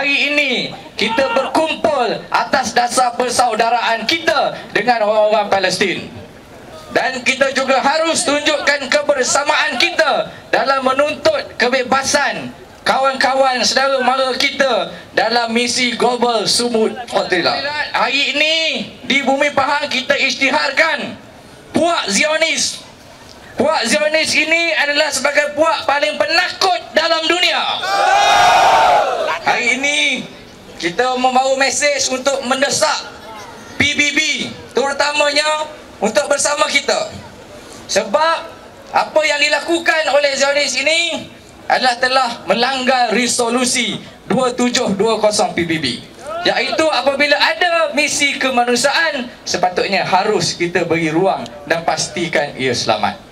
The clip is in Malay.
hari ini kita berkumpul atas dasar persaudaraan kita dengan orang-orang Palestin. Dan kita juga harus tunjukkan kebersamaan kita dalam menuntut kebebasan kawan-kawan saudara mara kita dalam misi global Sumut Khotila. Hari ini di Bumi Pahang kita isytiharkan puak Zionis. Puak Zionis ini adalah sebagai puak paling penakut dalam dunia. Hari ini kita membawa mesej untuk mendesak PBB, terutamanya untuk bersama kita. Sebab apa yang dilakukan oleh Zionis ini adalah telah melanggar resolusi 2720 PBB, iaitu apabila ada misi kemanusiaan sepatutnya harus kita beri ruang dan pastikan ia selamat.